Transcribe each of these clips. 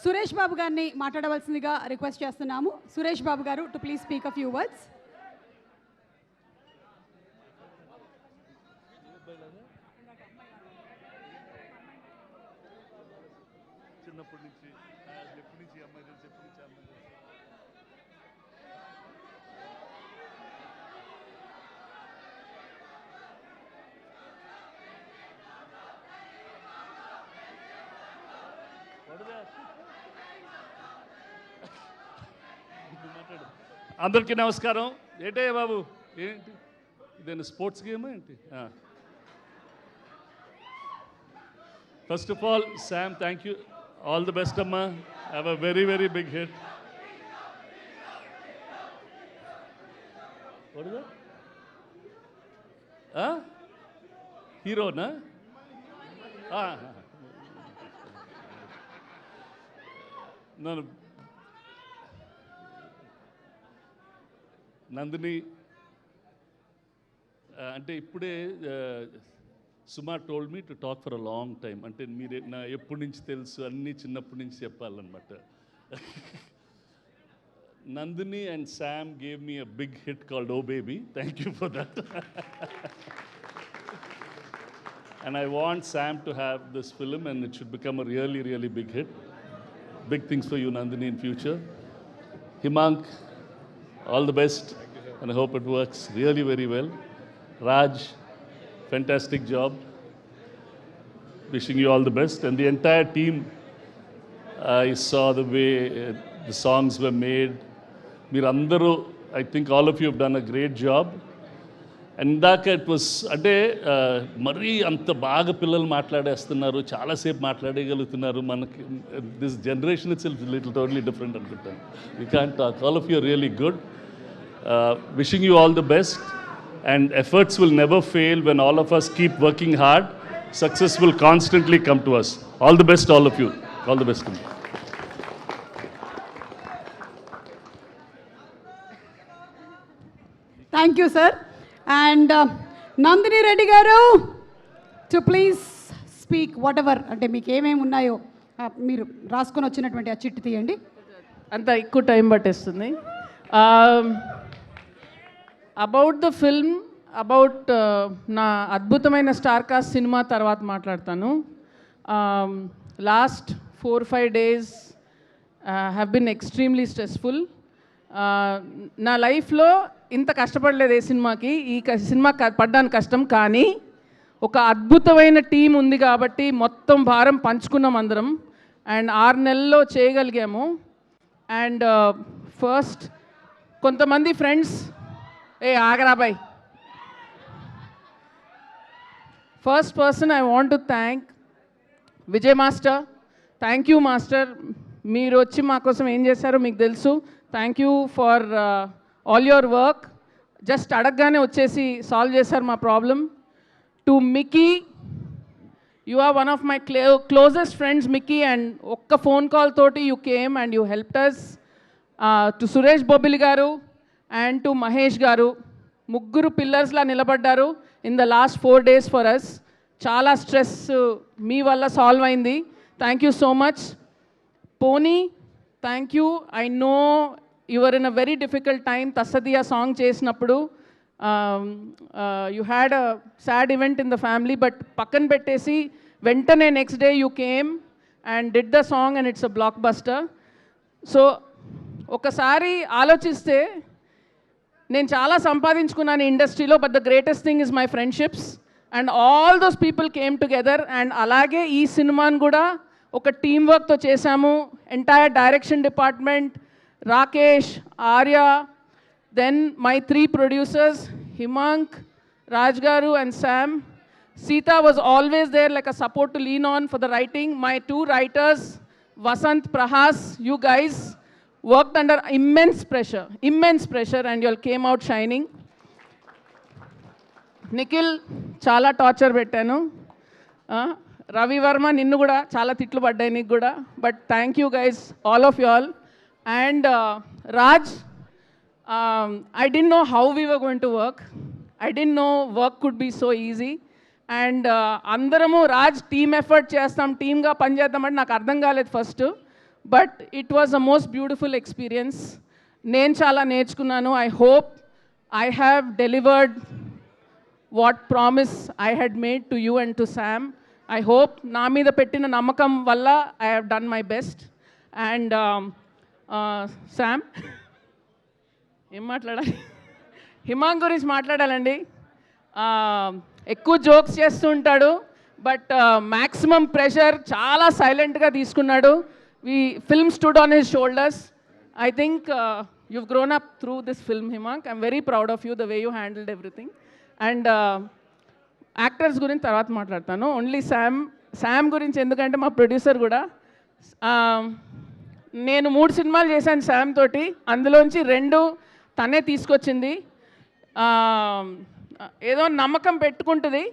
సురేష్ బాబు గారిని మాట్లాడవలసిందిగా రిక్వెస్ట్ చేస్తున్నాము. సురేష్ బాబు గారు to please speak a few words. చిన్నప్పటి నుంచి ఎప్పటి నుంచి అమ్మాయి తెలుసు, ఎప్పటి నుంచి అమ్మాయి తెలుసు. మాట్లాడు. అందరికీ నమస్కారం. ఏంటయ్యా బాబు, ఏంటి ఇదేనా స్పోర్ట్స్ గేమ్ ఏంటి? First of all Sam, thank you. All the best, Amma. Have a very, very big hit. What is that? Huh? Hero, na? No. Nandini, అంటే ఇప్పుడే Suma told me to talk for a long time. అంటే మీరే నా ఎప్పటి నుంచి తెలుసు, అన్నీ చిన్నప్పటి నుంచి చెప్పాలన్నమాట. Nandini and Sam gave me a big hit called oh baby. Thank you for that. And I want Sam to have this film and it should become a really, really big hit. Big things for you, Nandini, in future. Himank, all the best, and I hope it works really very well. Raj, fantastic job. Wishing you all the best. And the entire team, I saw the way the songs were made. Meerandaru, I think all of you have done a great job. And ఇందాక it was అంటే మరీ అంత బాగా పిల్లలు మాట్లాడేస్తున్నారు, చాలాసేపు మాట్లాడగలుగుతున్నారు. మనకి this generation it's little totally different అనుకుంటాను. You can talk. All of you are really good. Wishing you all the best. And efforts will never fail when all of us keep working hard. Success will constantly come to us. All the best, all of you. All the best to me. Thank you, sir. And Nandini Reddy garu to please speak whatever అంటే మీకు ఏమేమి ఉన్నాయో మీరు రాసుకొని వచ్చినటువంటి ఆ చిట్టు తీయండి. అంత ఎక్కువ టైం పట్టేస్తుంది. అబౌట్ ద ఫిల్మ్, అబౌట్ నా అద్భుతమైన స్టార్ కాస్ట్ సినిమా తర్వాత మాట్లాడతాను. Last 4-5 days have been extremely stressful. నా లైఫ్లో ఇంత కష్టపడలేదు ఏ సినిమాకి. ఈ సినిమా పడ్డానికి కష్టం, కానీ ఒక అద్భుతమైన టీం ఉంది కాబట్టి మొత్తం భారం పంచుకున్నాం అందరం. అండ్ 6 నెలల్లో చేయగలిగాము. అండ్ ఫస్ట్ కొంతమంది ఫ్రెండ్స్, ఆగరాబాయ్, first person I want to thank Vijay master. Thank you master. మీరు వచ్చి మా కోసం ఏం చేశారో మీకు తెలుసు. Thank you for all your work. Just అడగగానే వచ్చేసి సాల్వ్ చేశారు మా problem. To Mickey, you are one of my closest friends Mickey, and ఒక్క ఫోన్ కాల్ తోటి you came and you helped us. To Suresh Bobbili garu and to Mahesh గారు, ముగ్గురు పిల్లర్స్లా నిలబడ్డారు in the last 4 days for us. చాలా స్ట్రెస్ మీ వల్ల సాల్వ్ అయింది. Thank you so much. పోనీ, thank you. I know you are in a very difficult time. తస్సదియా సాంగ్ చేసినప్పుడు you had a sad event in the family, but పక్కన పెట్టేసి వెంటనే next day you came and did the song and it's a blockbuster. So ఒకసారి ఆలోచిస్తే నేను చాలా సంపాదించుకున్నాను ఇండస్ట్రీలో, but the greatest thing is my friendships and all those people came together. And అలాగే ఈ సినిమాను కూడా ఒక టీమ్ వర్క్తో చేశాము. Entire direction department, Rakesh, Arya, then my 3 producers, Himank, Raj garu and Sam. Sita was always there like a support to lean on for the writing. My 2 writers, Vasant, Prahas, you guys worked under immense pressure and you all came out shining. Nikhil, chala torture pettanu. Ravi Verma, ninnu kuda chala titlu paddayi neeku kuda, but thank you guys, all of you all. And Raj, I didn't know how we were going to work. I didn't know work could be so easy. And అందరము Raj team effort చేస్తాం, టీమ్గా పనిచేద్దామంటే నాకు అర్థం కాలేదు first. But it was the most beautiful experience. నేను చాలా నేర్చుకున్నాను. I hope I have delivered what promise I had made to you and to Sam. I hope నా మీద పెట్టిన నమ్మకం వల్ల I have done my best. And Sam ఏం మాట్లాడాలి? హిమాంగ్ గురించి మాట్లాడాలండి. ఎక్కువ జోక్స్ చేస్తూ ఉంటాడు, బట్ మ్యాక్సిమం ప్రెషర్ చాలా సైలెంట్గా తీసుకున్నాడు. Film stood on his shoulders. I think you've grown up through this film, Himang. I'm very proud of you, the way you handled everything. And actors గురించి తర్వాత మాట్లాడతాను. ఓన్లీ శామ్ గురించి ఎందుకంటే మా producer కూడా, నేను 3 సినిమాలు చేశాను శామ్ తోటి, అందులోంచి 2 తనే తీసుకొచ్చింది. ఏదో నమ్మకం పెట్టుకుంటుంది.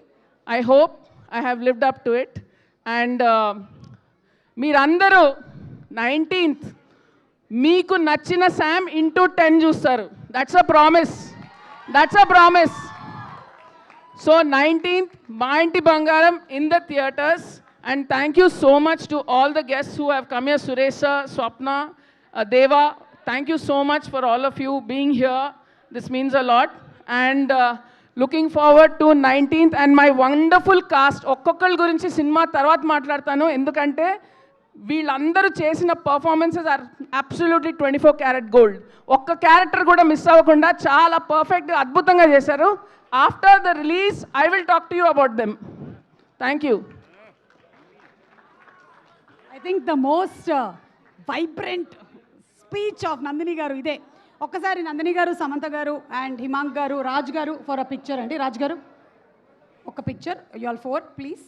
I hope I have lived up to it. And మీరందరూ 19th మీకు నచ్చిన శామ్ ఇంటూ 10 చూస్తారు. That's a promise. So 19th మా ఇంటి బంగారం in the theatres. And thank you so much to all the guests who have come here. Suresh sir, Swapna, Deva, thank you so much for all of you being here. This means a lot. And looking forward to 19th and my wonderful cast. ఒక్కొక్కరి గురించి cinema తర్వాత మాట్లాడతాను, ఎందుకంటే వీళ్ళందరూ చేసిన performances are absolutely 24 carat gold. ఒక్క character కూడా miss అవ్వకుండా చాలా పర్ఫెక్ట్గా అద్భుతంగా చేశారు. After the release I will talk to you about them. Thank you. I think the most vibrant speech of Nandini garu ఇదే. ఒక్కసారి నందిని గారు, సమంత గారు అండ్ హిమాంగ్ గారు, రాజ్ గారు ఫర్ అ పిక్చర్ అండి. రాజ్ గారు ఒక picture, you all 4 please.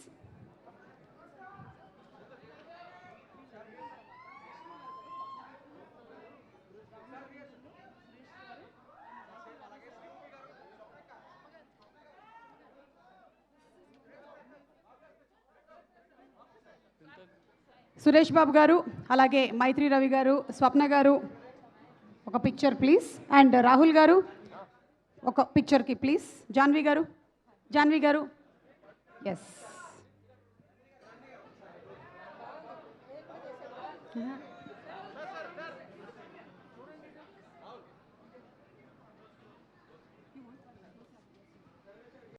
Suresh Babu garu, అలాగే మైత్రి రవి గారు, స్వప్న గారు ఒక పిక్చర్ ప్లీజ్. అండ్ రాహుల్ గారు ఒక పిక్చర్కి ప్లీజ్. జాన్వి గారు ఎస్.